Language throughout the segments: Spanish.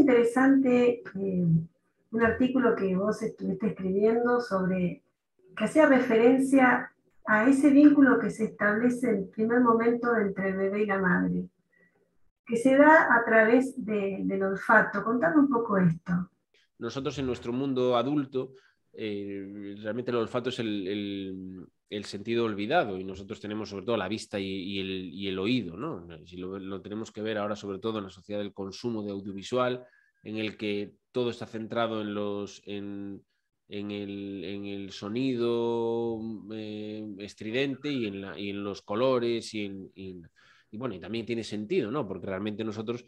interesante un artículo que vos estuviste escribiendo sobre que hacía referencia a ese vínculo que se establece en el primer momento entre el bebé y la madre, que se da a través del olfato. Contame un poco esto. Nosotros en nuestro mundo adulto, realmente el olfato es el sentido olvidado, y nosotros tenemos sobre todo la vista y el oído, ¿no? Si lo tenemos que ver ahora sobre todo en la sociedad del consumo de audiovisual, en el que todo está centrado en el sonido estridente y en los colores y bueno, y también tiene sentido, ¿no? Porque realmente nosotros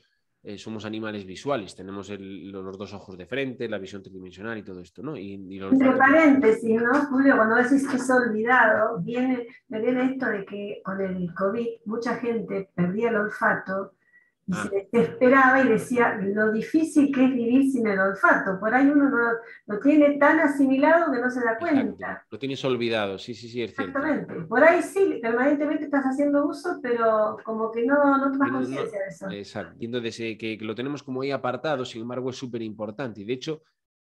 somos animales visuales, tenemos los dos ojos de frente, la visión tridimensional y todo esto, ¿no? Y el Entre olfato, paréntesis, ¿no, Julio? Cuando decís que es olvidado, me viene esto de que con el COVID mucha gente perdía el olfato y se desesperaba y decía lo difícil que es vivir sin el olfato. Por ahí uno no lo tiene tan asimilado que no se da exacto, cuenta. lo tienes olvidado, sí, sí, sí, es cierto. Exactamente. Por ahí sí, permanentemente estás haciendo uso, pero como que no tomas Pero no, conciencia de eso. exacto. Y entonces, que lo tenemos como ahí apartado, sin embargo, es súper importante. Y de hecho,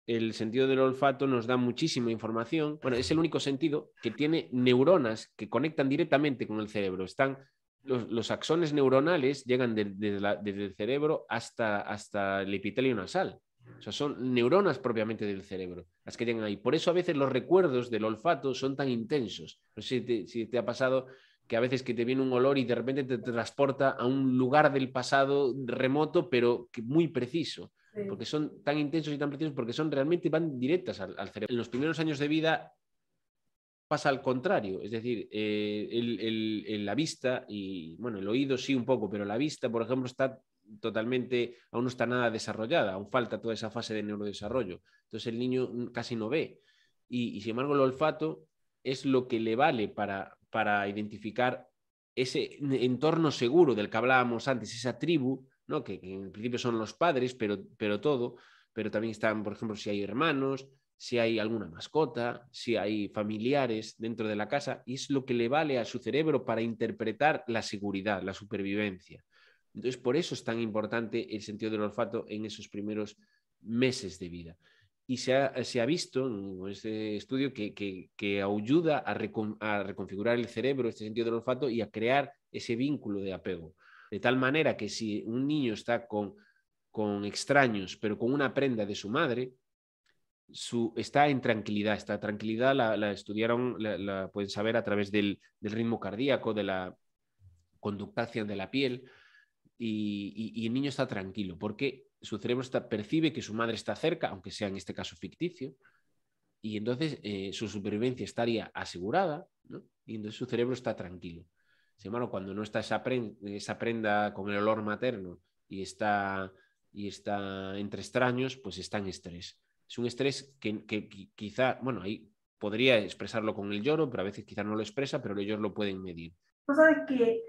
el sentido del olfato nos da muchísima información. Bueno, es el único sentido que tiene neuronas que conectan directamente con el cerebro. Están los axones neuronales llegan desde el cerebro hasta el epitelio nasal. O sea, son neuronas propiamente del cerebro las que llegan ahí. Por eso a veces los recuerdos del olfato son tan intensos. No sé si te ha pasado que a veces que te viene un olor y de repente te transporta a un lugar del pasado remoto, pero que muy preciso. Sí. Porque son tan intensos y tan precisos, porque realmente van directas al cerebro. En los primeros años de vida pasa al contrario, es decir, la vista y, bueno, el oído sí un poco, pero la vista, por ejemplo, está totalmente, aún no está nada desarrollada, aún falta toda esa fase de neurodesarrollo. Entonces el niño casi no ve. Y sin embargo el olfato es lo que le vale para identificar ese entorno seguro del que hablábamos antes, esa tribu, ¿no? que en principio son los padres, pero también están, por ejemplo, si hay hermanos, si hay alguna mascota, si hay familiares dentro de la casa, y es lo que le vale a su cerebro para interpretar la seguridad, la supervivencia. Entonces, por eso es tan importante el sentido del olfato en esos primeros meses de vida. Y se ha visto en este estudio que ayuda a reconfigurar el cerebro, este sentido del olfato, y a crear ese vínculo de apego. De tal manera que si un niño está con extraños, pero con una prenda de su madre, está en tranquilidad. Esta tranquilidad la estudiaron, la pueden saber a través del ritmo cardíaco, de la conductación de la piel, y el niño está tranquilo porque su cerebro percibe que su madre está cerca, aunque sea en este caso ficticio, y entonces su supervivencia estaría asegurada, ¿no? Y entonces su cerebro está tranquilo. Sin embargo, cuando no está esa prenda con el olor materno y está entre extraños, pues está en estrés. Es un estrés que quizá, bueno, ahí podría expresarlo con el lloro, pero a veces quizá no lo expresa, pero ellos lo pueden medir. Vos sabés que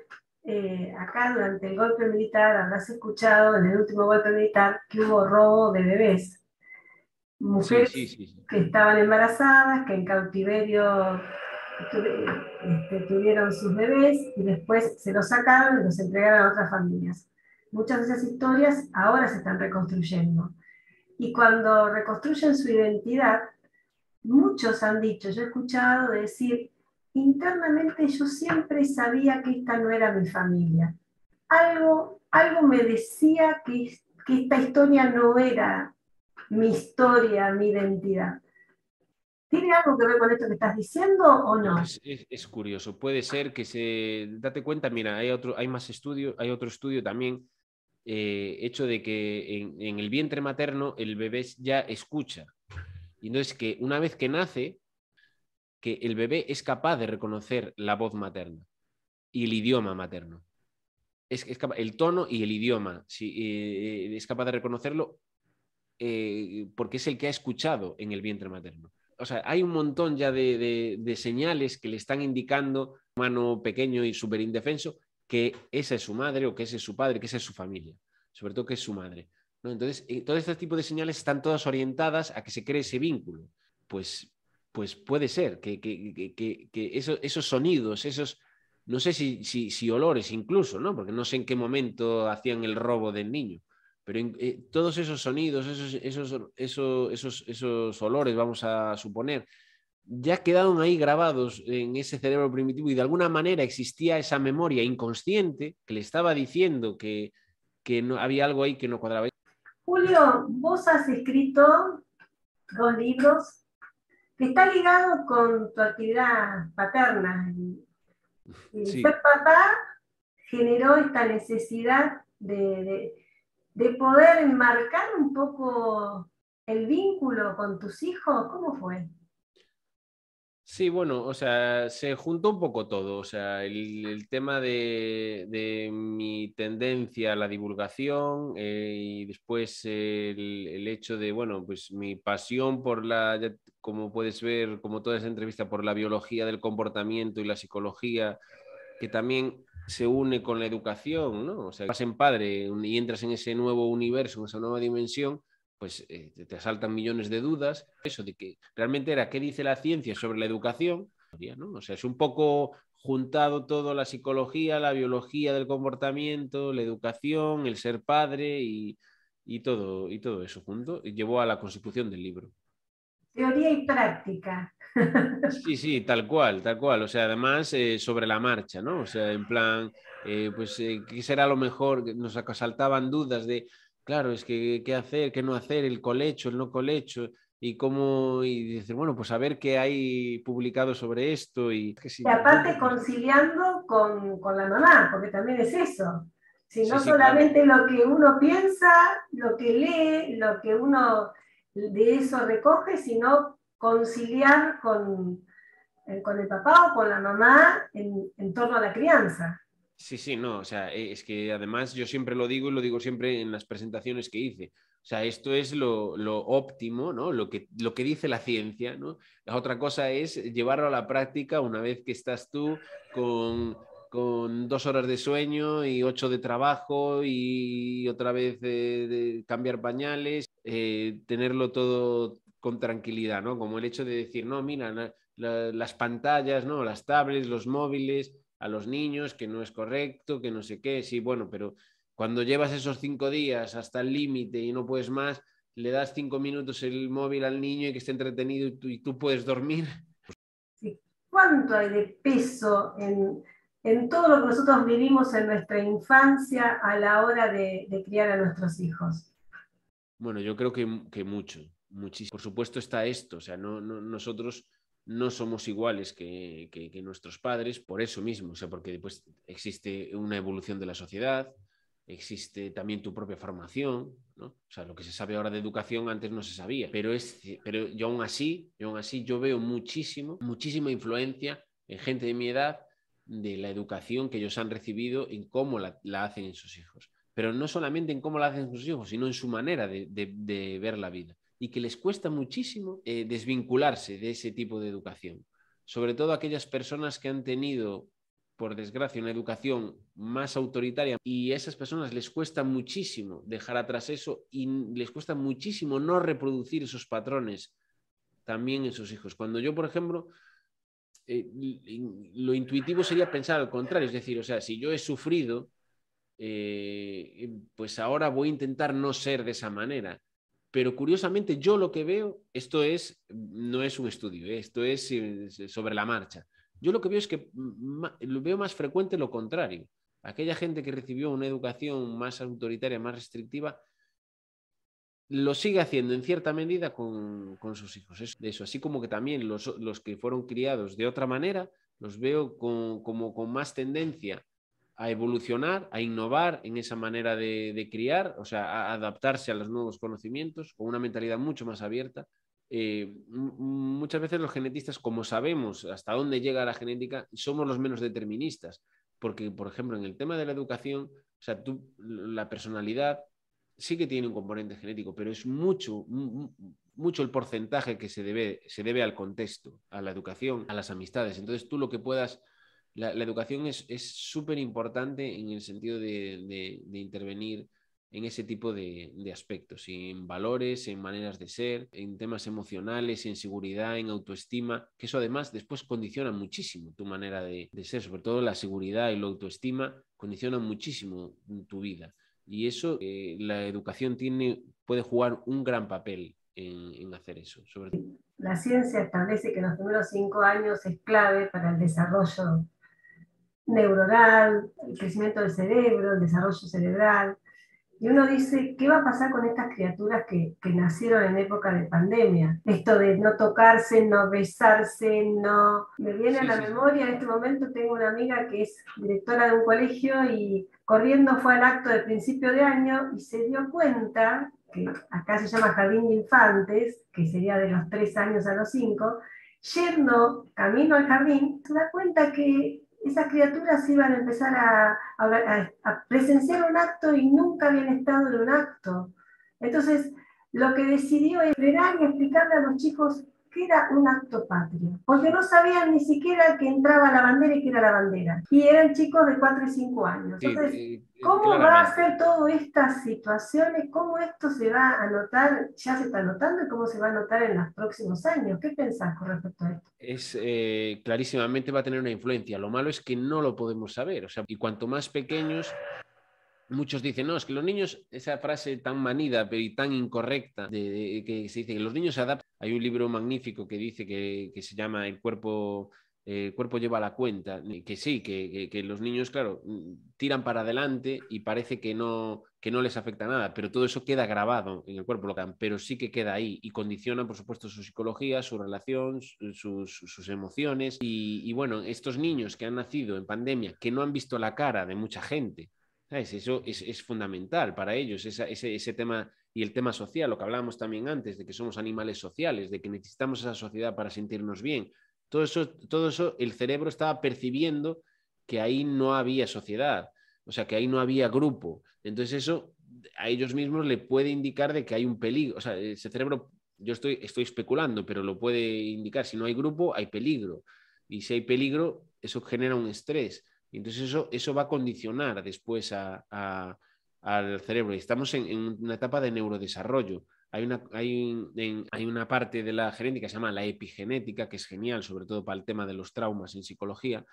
acá durante el golpe militar habrás escuchado en el último golpe militar que hubo robo de bebés. Mujeres Sí. que estaban embarazadas, que en cautiverio tuvieron sus bebés y después se los sacaron y los entregaron a otras familias. Muchas de esas historias ahora se están reconstruyendo. Y cuando reconstruyen su identidad, muchos han dicho, yo he escuchado decir, internamente yo siempre sabía que esta no era mi familia. Algo me decía que esta historia no era mi historia, mi identidad. ¿Tiene algo que ver con esto que estás diciendo o no? Es curioso. Puede ser que date cuenta, mira, hay más estudio, hay otro estudio también hecho de que en el vientre materno el bebé ya escucha. Y entonces que una vez que nace, que el bebé es capaz de reconocer la voz materna y el idioma materno. El tono y el idioma. Es capaz de reconocerlo porque es el que ha escuchado en el vientre materno. O sea, hay un montón ya de señales que le están indicando a un humano pequeño y súper indefenso que esa es su madre o que ese es su padre, que esa es su familia, sobre todo que es su madre, ¿no? Entonces, todo este tipo de señales están todas orientadas a que se cree ese vínculo. Pues puede ser que esos sonidos, no sé si olores incluso, ¿no? Porque no sé en qué momento hacían el robo del niño, pero todos esos sonidos, esos olores, vamos a suponer, ya quedaron ahí grabados en ese cerebro primitivo y de alguna manera existía esa memoria inconsciente que le estaba diciendo que no, había algo ahí que no cuadraba. Julio, vos has escrito 2 libros que están ligados con tu actividad paterna. Y Sí. ser papá generó esta necesidad de poder enmarcar un poco el vínculo con tus hijos. ¿Cómo fue? Sí, bueno, o sea, se juntó un poco todo. O sea, el tema de mi tendencia a la divulgación y después el hecho de, bueno, pues mi pasión por como puedes ver, como toda esa entrevista, por la biología del comportamiento y la psicología, que también se une con la educación, ¿no? O sea, vas en padre y entras en ese nuevo universo, en esa nueva dimensión, pues te asaltan millones de dudas. Eso de que realmente era qué dice la ciencia sobre la educación, ¿no? O sea, es un poco juntado todo, la psicología, la biología del comportamiento, la educación, el ser padre y todo eso junto, y llevó a la consecución del libro. Teoría y práctica. Sí, sí, tal cual. O sea, además sobre la marcha, ¿no? O sea, en plan, pues, ¿qué será lo mejor? Nos asaltaban dudas de, claro, es que qué hacer, qué no hacer, el colecho, el no colecho, y cómo, y decir, bueno, pues a ver qué hay publicado sobre esto. Y Y aparte conciliando con la mamá, porque también es eso. Si sí, no sí, claro. solamente lo que uno piensa, lo que lee, lo que uno de eso recoge, sino conciliar con el papá o con la mamá en torno a la crianza. Sí, sí, no, o sea, es que además yo siempre lo digo y lo digo siempre en las presentaciones que hice. O sea, esto es lo óptimo, ¿no? Lo que dice la ciencia, ¿no? La otra cosa es llevarlo a la práctica una vez que estás tú con 2 horas de sueño y 8 de trabajo y otra vez de cambiar pañales, tenerlo todo con tranquilidad, ¿no? Como el hecho de decir, no, mira, las pantallas, ¿no? Las tablets, los móviles a los niños, que no es correcto, que no sé qué, sí, bueno, pero cuando llevas esos 5 días hasta el límite y no puedes más, le das 5 minutos el móvil al niño y que esté entretenido y tú puedes dormir. Sí. ¿Cuánto hay de peso en todo lo que nosotros vivimos en nuestra infancia a la hora de criar a nuestros hijos? Bueno, yo creo que mucho, muchísimo. Por supuesto está esto, o sea, nosotros no somos iguales que nuestros padres por eso mismo, o sea, porque después existe una evolución de la sociedad, existe también tu propia formación, ¿no? O sea, lo que se sabe ahora de educación antes no se sabía, pero yo aún así yo veo muchísima influencia en gente de mi edad de la educación que ellos han recibido en cómo la hacen en sus hijos, pero no solamente en cómo la hacen sus hijos, sino en su manera de ver la vida. Y que les cuesta muchísimo desvincularse de ese tipo de educación. Sobre todo aquellas personas que han tenido, por desgracia, una educación más autoritaria y a esas personas les cuesta muchísimo dejar atrás eso y les cuesta muchísimo no reproducir esos patrones también en sus hijos. Cuando yo, por ejemplo, lo intuitivo sería pensar al contrario, es decir, o sea, si yo he sufrido, pues ahora voy a intentar no ser de esa manera. Pero curiosamente yo lo que veo, no es un estudio, esto es sobre la marcha. Yo lo que veo es que lo veo más frecuente lo contrario. Aquella gente que recibió una educación más autoritaria, más restrictiva, lo sigue haciendo en cierta medida con sus hijos. Eso. Así como que también los que fueron criados de otra manera, los veo como con más tendencia a evolucionar, a innovar en esa manera de criar, o sea, a adaptarse a los nuevos conocimientos, con una mentalidad mucho más abierta. Muchas veces los genetistas, como sabemos hasta dónde llega la genética, somos los menos deterministas, porque, por ejemplo, en el tema de la educación, o sea, la personalidad sí que tiene un componente genético, pero es mucho el porcentaje que se debe al contexto, a la educación, a las amistades. Entonces tú lo que puedas la educación es súper importante en el sentido de intervenir en ese tipo de aspectos, en valores, en maneras de ser, en temas emocionales, en seguridad, en autoestima, que eso además después condiciona muchísimo tu manera de ser, sobre todo la seguridad y la autoestima condicionan muchísimo tu vida. Y eso, la educación puede jugar un gran papel en hacer eso. La ciencia establece que los primeros 5 años es clave para el desarrollo neuronal, el crecimiento del cerebro, el desarrollo cerebral. Y uno dice, ¿qué va a pasar con estas criaturas que nacieron en época de pandemia? Esto de no tocarse, no besarse, no... Me viene a la memoria, en este momento tengo una amiga que es directora de un colegio y corriendo fue al acto de principio de año y se dio cuenta, que acá se llama jardín de infantes, que sería de los 3 años a los 5, yendo camino al jardín, se da cuenta que esas criaturas iban a empezar a presenciar un acto y nunca habían estado en un acto. Entonces, lo que decidió es frenar y explicarle a los chicos qué era un acto patrio, porque no sabían ni siquiera que entraba la bandera y qué era la bandera. Y eran chicos de 4 y 5 años. Entonces, ¿cómo va a ser todas estas situaciones? ¿Cómo esto se va a notar? Ya se está notando y cómo se va a notar en los próximos años. ¿Qué pensás con respecto a esto? Clarísimamente va a tener una influencia. Lo malo es que no lo podemos saber. O sea, y cuanto más pequeños, muchos dicen, no, es que los niños, esa frase tan manida pero y tan incorrecta, que se dice que los niños se adaptan. Hay un libro magnífico que dice que se llama El cuerpo lleva la cuenta, que sí, que los niños, claro, tiran para adelante y parece que no les afecta nada, pero todo eso queda grabado en el cuerpo, pero sí que queda ahí y condiciona, por supuesto, su psicología, su relación, sus emociones. Y bueno, estos niños que han nacido en pandemia, que no han visto la cara de mucha gente, ¿sabes? Eso es fundamental para ellos, ese tema y el tema social, lo que hablábamos también antes, de que somos animales sociales, de que necesitamos esa sociedad para sentirnos bien. Todo eso el cerebro estaba percibiendo que ahí no había sociedad, o sea, que ahí no había grupo. Entonces eso a ellos mismos le puede indicar de que hay un peligro. O sea, ese cerebro, yo estoy especulando, pero lo puede indicar. Si no hay grupo, hay peligro. Y si hay peligro, eso genera un estrés. Y entonces eso va a condicionar después al cerebro. Y estamos en una etapa de neurodesarrollo. Hay una parte de la genética que se llama la epigenética, que es genial, sobre todo para el tema de los traumas en psicología,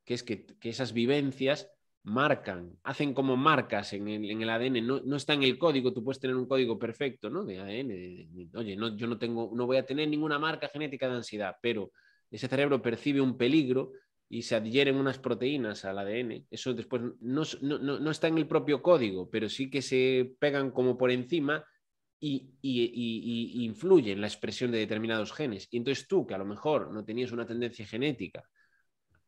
que es que esas vivencias hacen como marcas en el ADN, no está en el código, tú puedes tener un código perfecto, ¿no? De ADN, oye, yo no voy a tener ninguna marca genética de ansiedad, pero ese cerebro percibe un peligro y se adhieren unas proteínas al ADN, eso después no está en el propio código, pero sí que se pegan como por encima y influye en la expresión de determinados genes. Y entonces tú, que a lo mejor no tenías una tendencia genética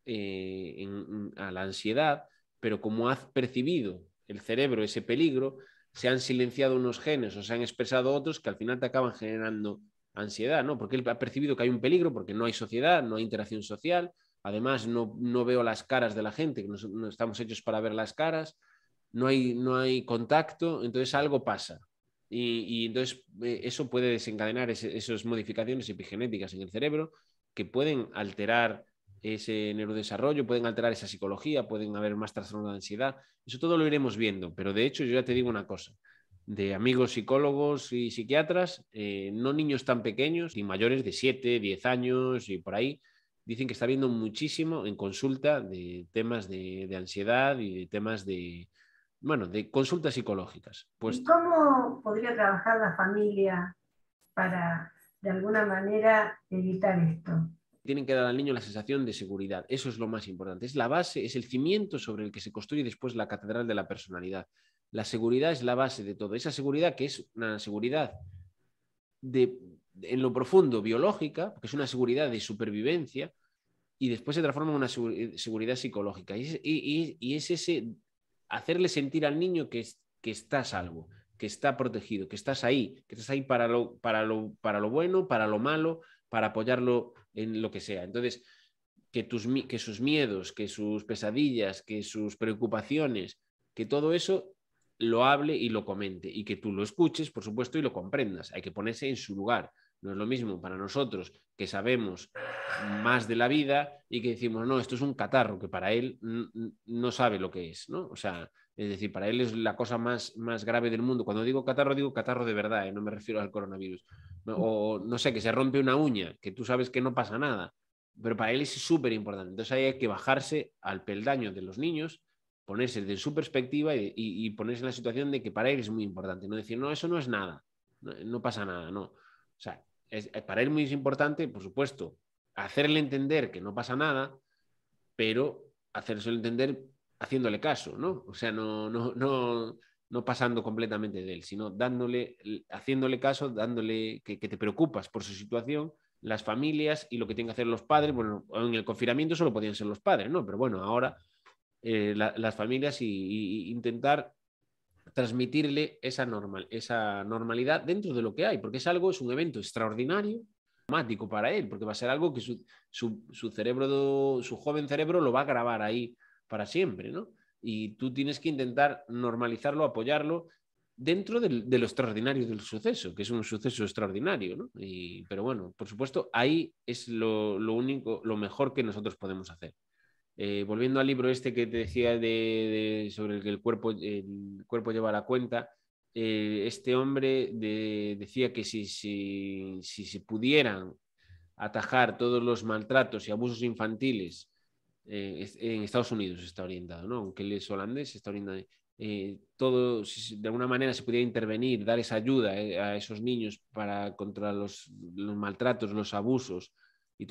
a la ansiedad, pero como has percibido el cerebro ese peligro, se han silenciado unos genes o se han expresado otros que al final te acaban generando ansiedad, ¿no? Porque él ha percibido que hay un peligro, porque no hay sociedad, no hay interacción social, además no veo las caras de la gente, que no estamos hechos para ver las caras, no hay contacto, entonces algo pasa. Y entonces eso puede desencadenar esas modificaciones epigenéticas en el cerebro que pueden alterar ese neurodesarrollo, pueden alterar esa psicología, pueden haber más trastornos de ansiedad. Eso todo lo iremos viendo, pero de hecho yo ya te digo una cosa, de amigos psicólogos y psiquiatras, no niños tan pequeños, ni mayores de 7, 10 años y por ahí, dicen que está habiendo muchísimo en consulta de temas de ansiedad y de temas de consultas psicológicas. Pues, ¿y cómo podría trabajar la familia para, de alguna manera, evitar esto? Tienen que dar al niño la sensación de seguridad. Eso es lo más importante. Es la base, es el cimiento sobre el que se construye después la catedral de la personalidad. La seguridad es la base de todo. Esa seguridad que es una seguridad en lo profundo biológica, porque es una seguridad de supervivencia, y después se transforma en una seguridad psicológica. Y es ese hacerle sentir al niño que está a salvo, que está protegido, que estás ahí para lo bueno, para lo malo, para apoyarlo en lo que sea. Entonces, que sus miedos, que sus pesadillas, que sus preocupaciones, que todo eso lo hable y lo comente y que tú lo escuches, por supuesto, y lo comprendas. Hay que ponerse en su lugar. No es lo mismo para nosotros que sabemos más de la vida y que decimos, no, esto es un catarro, que para él no sabe lo que es, ¿no? O sea, es decir, para él es la cosa más grave del mundo. Cuando digo catarro de verdad, no me refiero al coronavirus. O no sé, que se rompe una uña, que tú sabes que no pasa nada, pero para él es súper importante. Entonces ahí hay que bajarse al peldaño de los niños ponerse desde su perspectiva y ponerse en la situación de que para él es muy importante. No decir, no, eso no es nada, no pasa nada, no. O sea, para él muy importante, por supuesto, hacerle entender que no pasa nada, pero hacérselo entender haciéndole caso, ¿no? O sea, no pasando completamente de él, sino haciéndole caso, dándole que te preocupas por su situación, las familias y lo que tienen que hacer los padres. Bueno, en el confinamiento solo podían ser los padres, ¿no? Pero bueno, ahora las familias y intentar transmitirle esa normalidad dentro de lo que hay, porque es un evento extraordinario, dramático para él, porque va a ser algo que su cerebro, su joven cerebro lo va a grabar ahí para siempre, ¿no? Y tú tienes que intentar normalizarlo, apoyarlo dentro de lo extraordinario del suceso, que es un suceso extraordinario, ¿no? Pero bueno, por supuesto, ahí es lo único, lo mejor que nosotros podemos hacer. Volviendo al libro este que te decía sobre el que el cuerpo lleva la cuenta, este hombre decía que si se pudieran atajar todos los maltratos y abusos infantiles, en Estados Unidos está orientado, ¿no? Aunque él es holandés, está orientado. Todo, si de alguna manera se pudiera intervenir, dar esa ayuda a esos niños contra los maltratos, los abusos y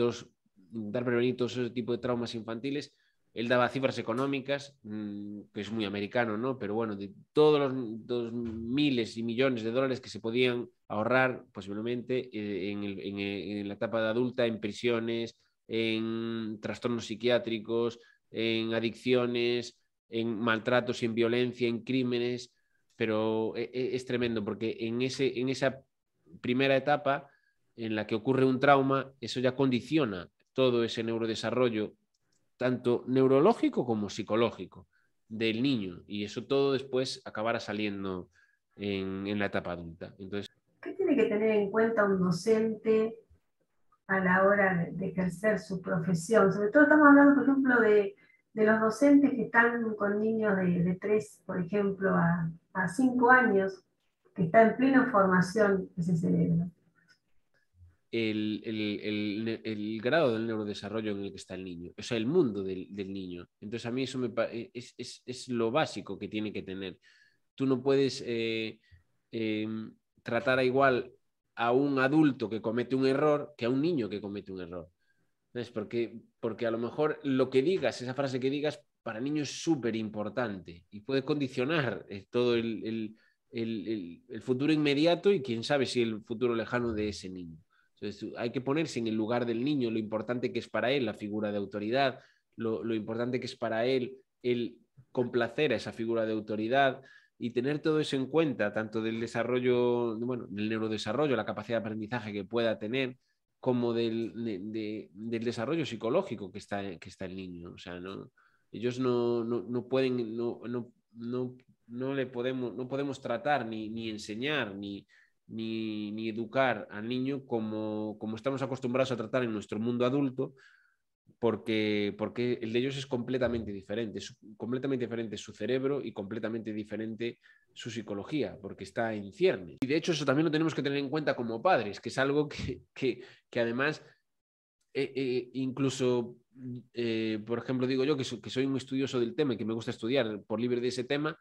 intentar prevenir todo ese tipo de traumas infantiles. Él daba cifras económicas, que es muy americano, ¿no? Pero bueno, de todos los miles y millones de dólares que se podían ahorrar posiblemente en la etapa de adulta, en prisiones, en trastornos psiquiátricos, en adicciones, en maltratos, en violencia, en crímenes, pero es tremendo porque en esa primera etapa en la que ocurre un trauma, eso ya condiciona todo ese neurodesarrollo, tanto neurológico como psicológico del niño, y eso todo después acabará saliendo en la etapa adulta. Entonces, ¿qué tiene que tener en cuenta un docente a la hora de ejercer su profesión? Sobre todo estamos hablando, por ejemplo, de los docentes que están con niños de 3, por ejemplo, a 5 años, que está en plena formación ese cerebro. el grado del neurodesarrollo en el que está el niño, o sea, el mundo del niño. Entonces, a mí eso es lo básico que tiene que tener. Tú no puedes tratar igual a un adulto que comete un error que a un niño que comete un error. ¿Ves? Porque a lo mejor lo que digas, esa frase que digas, para niños es súper importante y puede condicionar todo el futuro inmediato y quién sabe si el futuro lejano de ese niño. Entonces, hay que ponerse en el lugar del niño, lo importante que es para él la figura de autoridad, lo importante que es para él el complacer a esa figura de autoridad y tener todo eso en cuenta, tanto del desarrollo, bueno, del neurodesarrollo, la capacidad de aprendizaje que pueda tener, como del desarrollo psicológico que está el niño. O sea, ellos no pueden, no podemos tratar ni enseñar ni educar al niño como estamos acostumbrados a tratar en nuestro mundo adulto, porque el de ellos es completamente diferente su cerebro y completamente diferente su psicología, porque está en ciernes. Y de hecho eso también lo tenemos que tener en cuenta como padres, que es algo que además incluso, por ejemplo, digo yo que soy muy estudioso del tema y que me gusta estudiar por libre de ese tema,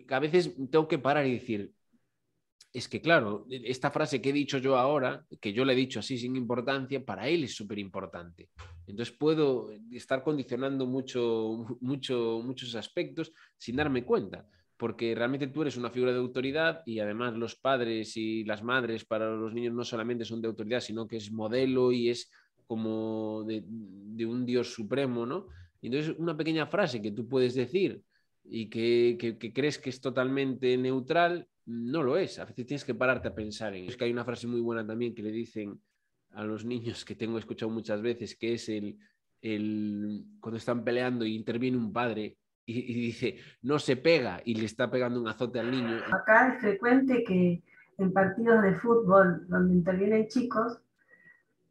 a veces tengo que parar y decir, es que claro, esta frase que he dicho yo ahora, que yo le he dicho así sin importancia, para él es súper importante. Entonces puedo estar condicionando muchos aspectos sin darme cuenta, porque realmente tú eres una figura de autoridad y además los padres y las madres para los niños no solamente son de autoridad, sino que es modelo y es como de un Dios supremo, ¿no? Y entonces una pequeña frase que tú puedes decir y que crees que es totalmente neutral, no lo es. A veces tienes que pararte a pensar en eso. Es que hay una frase muy buena también que le dicen a los niños, que tengo escuchado muchas veces, que es cuando están peleando y interviene un padre y dice, no se pega, y le está pegando un azote al niño. Acá es frecuente que en partidos de fútbol donde intervienen chicos,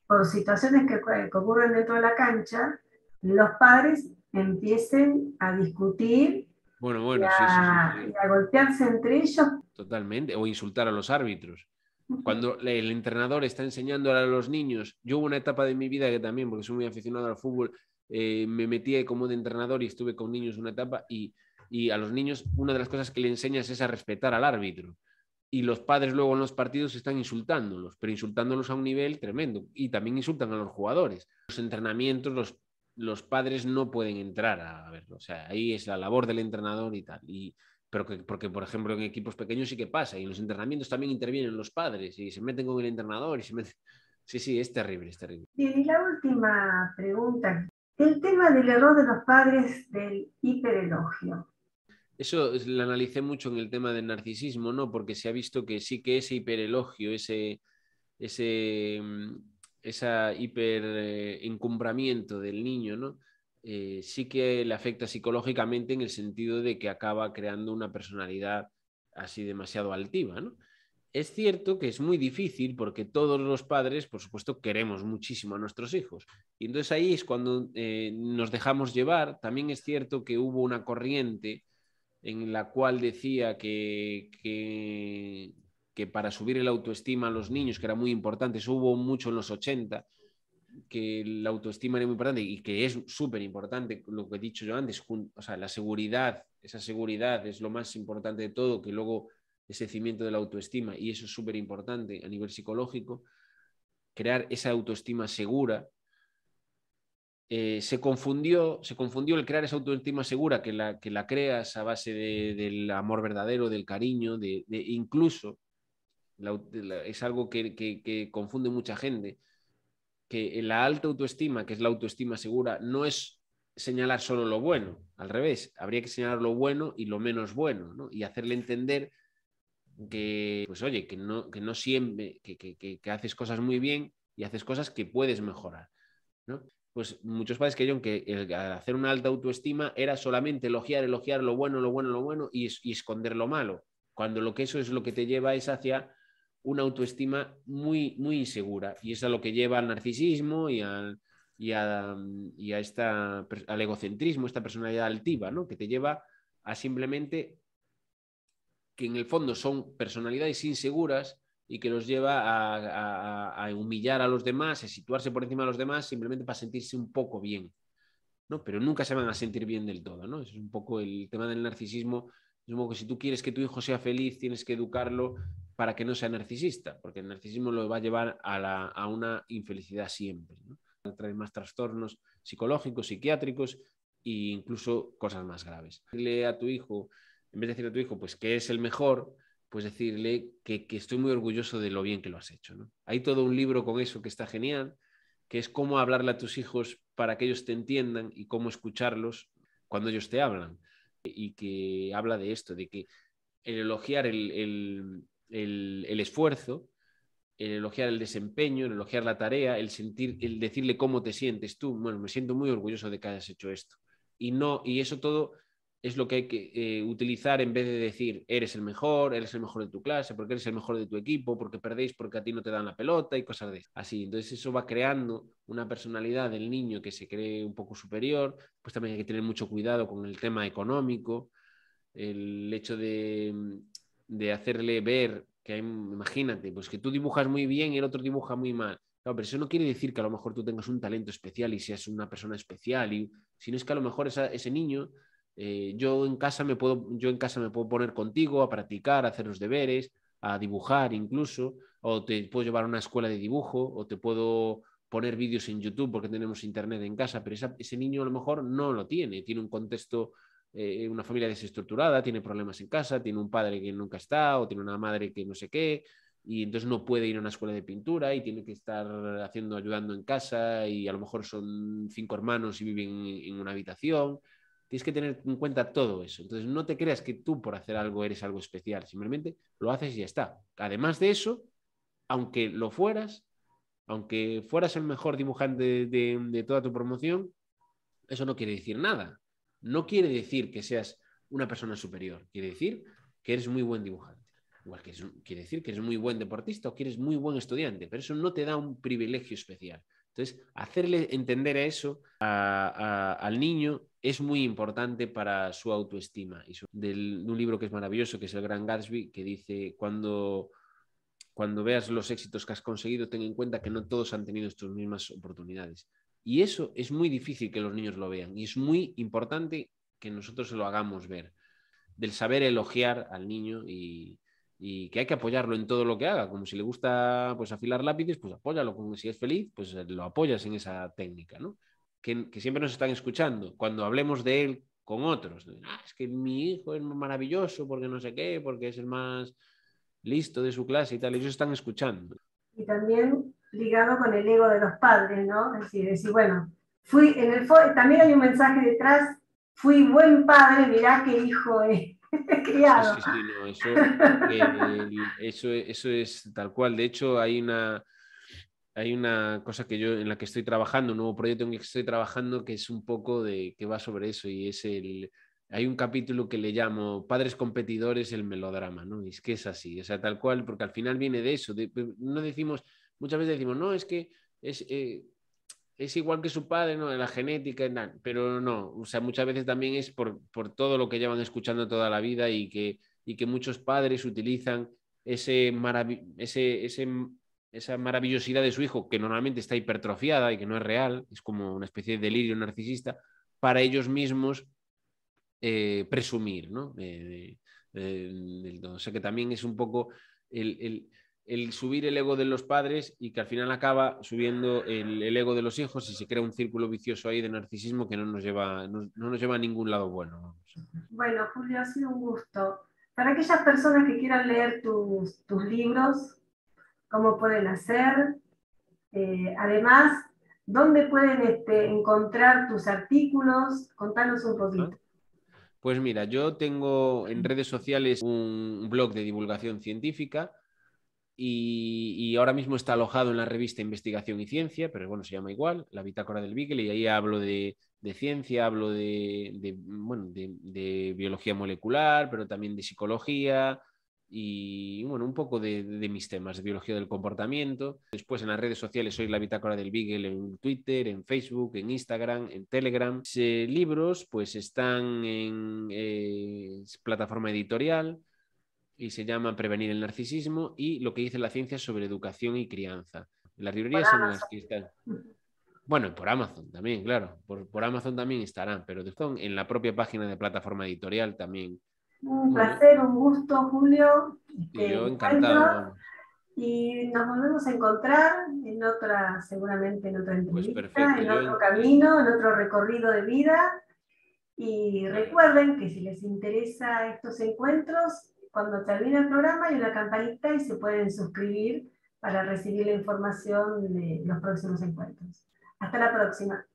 por situaciones que ocurren dentro de la cancha, los padres empiecen a discutir Bueno, y sí. a golpearse entre ellos. Totalmente, o insultar a los árbitros. Cuando el entrenador está enseñando a los niños, yo hubo una etapa de mi vida que también, porque soy muy aficionado al fútbol, me metí como de entrenador y estuve con niños una etapa y a los niños una de las cosas que le enseñas es a respetar al árbitro. Y los padres luego en los partidos están insultándolos, pero insultándolos a un nivel tremendo. Y también insultan a los jugadores. Los entrenamientos, los padres no pueden entrar a verlo. O sea, ahí es la labor del entrenador y tal. Porque, por ejemplo, en equipos pequeños sí que pasa. Y en los entrenamientos también intervienen los padres y se meten con el entrenador y se meten... Sí, sí, es terrible, es terrible. Y la última pregunta. El tema del error de los padres del hiperelogio. Eso lo analicé mucho en el tema del narcisismo, ¿no? Porque se ha visto que sí que ese hiperelogio, ese hiper encumbramiento del niño, ¿no? Sí que le afecta psicológicamente en el sentido de que acaba creando una personalidad así demasiado altiva, ¿no? Es cierto que es muy difícil porque todos los padres, por supuesto, queremos muchísimo a nuestros hijos. Y entonces ahí es cuando nos dejamos llevar. También es cierto que hubo una corriente en la cual decía que para subir el autoestima a los niños, que era muy importante, eso hubo mucho en los 80, que la autoestima era muy importante y que es súper importante, lo que he dicho yo antes, o sea, la seguridad, esa seguridad es lo más importante de todo, que luego ese cimiento de la autoestima, y eso es súper importante a nivel psicológico, crear esa autoestima segura. Se confundió el crear esa autoestima segura, que la creas a base del amor verdadero, del cariño, incluso, es algo que confunde mucha gente, que la alta autoestima, que es la autoestima segura, no es señalar solo lo bueno, al revés, habría que señalar lo bueno y lo menos bueno, ¿no? Y hacerle entender que, pues oye, que no siempre, que haces cosas muy bien y haces cosas que puedes mejorar, ¿no? Pues muchos padres creyeron que al hacer una alta autoestima era solamente elogiar lo bueno y esconder lo malo, cuando lo que eso es lo que te lleva es hacia una autoestima muy, muy insegura, y eso es lo que lleva al narcisismo al egocentrismo, esta personalidad altiva, ¿no? Que te lleva a simplemente que en el fondo son personalidades inseguras y que los lleva a humillar a los demás, a situarse por encima de los demás simplemente para sentirse un poco bien, ¿no? Pero nunca se van a sentir bien del todo, ¿no? Eso es un poco el tema del narcisismo. Es un poco que si tú quieres que tu hijo sea feliz, tienes que educarlo para que no sea narcisista, porque el narcisismo lo va a llevar a una infelicidad siempre, ¿no? Trae más trastornos psicológicos, psiquiátricos e incluso cosas más graves. Dile a tu hijo, en vez de decirle a tu hijo pues que es el mejor, pues decirle que estoy muy orgulloso de lo bien que lo has hecho, ¿no? Hay todo un libro con eso que está genial, que es cómo hablarle a tus hijos para que ellos te entiendan y cómo escucharlos cuando ellos te hablan. Y que habla de esto, de que el elogiar el esfuerzo, el elogiar el desempeño, el elogiar la tarea, el decirle cómo te sientes tú. Bueno, me siento muy orgulloso de que hayas hecho esto. Y eso todo es lo que hay que utilizar en vez de decir eres el mejor de tu clase, porque eres el mejor de tu equipo, porque perdéis porque a ti no te dan la pelota y cosas de eso. Así, entonces eso va creando una personalidad del niño que se cree un poco superior. Pues también hay que tener mucho cuidado con el tema económico, el hecho de hacerle ver que imagínate, pues que tú dibujas muy bien y el otro dibuja muy mal. Claro, pero eso no quiere decir que a lo mejor tú tengas un talento especial y seas una persona especial, sino es que a lo mejor ese niño, yo en casa me puedo poner contigo a practicar, a hacer los deberes, a dibujar incluso, o te puedo llevar a una escuela de dibujo, o te puedo poner vídeos en YouTube porque tenemos internet en casa, pero ese niño a lo mejor no lo tiene un contexto, una familia desestructurada, tiene problemas en casa, tiene un padre que nunca está o tiene una madre que no sé qué, y entonces no puede ir a una escuela de pintura y tiene que estar ayudando en casa, y a lo mejor son 5 hermanos y viven en una habitación. Tienes que tener en cuenta todo eso. Entonces no te creas que tú por hacer algo eres algo especial, simplemente lo haces y ya está. Además de eso, aunque lo fueras, aunque fueras el mejor dibujante de toda tu promoción, eso no quiere decir nada. No quiere decir que seas una persona superior. Quiere decir que eres muy buen dibujante. Igual que quiere decir que eres muy buen deportista o que eres muy buen estudiante, pero eso no te da un privilegio especial. Entonces, hacerle entender eso al niño es muy importante para su autoestima. De un libro que es maravilloso, que es El Gran Gatsby, que dice, cuando veas los éxitos que has conseguido, ten en cuenta que no todos han tenido estas mismas oportunidades. Y eso es muy difícil que los niños lo vean y es muy importante que nosotros se lo hagamos ver, del saber elogiar al niño y que hay que apoyarlo en todo lo que haga, como si le gusta pues afilar lápices, pues apóyalo, como si es feliz, pues lo apoyas en esa técnica, ¿no? Que siempre nos están escuchando, cuando hablemos de él con otros, es que mi hijo es maravilloso porque no sé qué, porque es el más listo de su clase y tal, ellos están escuchando. Y también ligado con el ego de los padres, ¿no? Es decir, bueno, también hay un mensaje detrás, fui buen padre, mirá qué hijo he criado. Sí, no, eso es tal cual. De hecho, hay una cosa en la que estoy trabajando, un nuevo proyecto en el que estoy trabajando que es un poco que va sobre eso y hay un capítulo que le llamo Padres competidores, el melodrama, ¿no? Y es que es así, o sea, tal cual, porque al final viene de eso. No decimos, muchas veces decimos, no, es que es igual que su padre, ¿no? En la genética, pero no, o sea, muchas veces también es por todo lo que llevan escuchando toda la vida y que muchos padres utilizan esa maravillosidad de su hijo, que normalmente está hipertrofiada y que no es real, es como una especie de delirio narcisista, para ellos mismos presumir, ¿no? O sea que también es un poco el subir el ego de los padres y que al final acaba subiendo el ego de los hijos y se crea un círculo vicioso ahí de narcisismo que no nos lleva a ningún lado bueno. Bueno, Julio, ha sido un gusto. Para aquellas personas que quieran leer tus libros, ¿cómo pueden hacer? Además, ¿dónde pueden encontrar tus artículos? Contanos un poquito. Pues mira, yo tengo en redes sociales un blog de divulgación científica y ahora mismo está alojado en la revista Investigación y Ciencia, pero bueno, se llama igual, la Bitácora del Beagle, y ahí hablo de ciencia, hablo de biología molecular, pero también de psicología y bueno, un poco de mis temas, de biología del comportamiento. Después en las redes sociales soy la Bitácora del Beagle en Twitter, en Facebook, en Instagram, en Telegram. Libros pues están en plataforma editorial y se llama Prevenir el narcisismo y Lo que dice la ciencia sobre educación y crianza. Las librerías en las que están. Bueno, por Amazon también, claro. Por Amazon también estarán, pero en la propia página de plataforma editorial también. Un placer, un gusto, Julio. Y yo encantado, vamos. Y nos volvemos a encontrar seguramente en otra Pues entrevista, perfecto, en otro camino, en otro recorrido de vida. Y recuerden que si les interesa estos encuentros, cuando termine el programa hay una campanita y se pueden suscribir para recibir la información de los próximos encuentros. Hasta la próxima.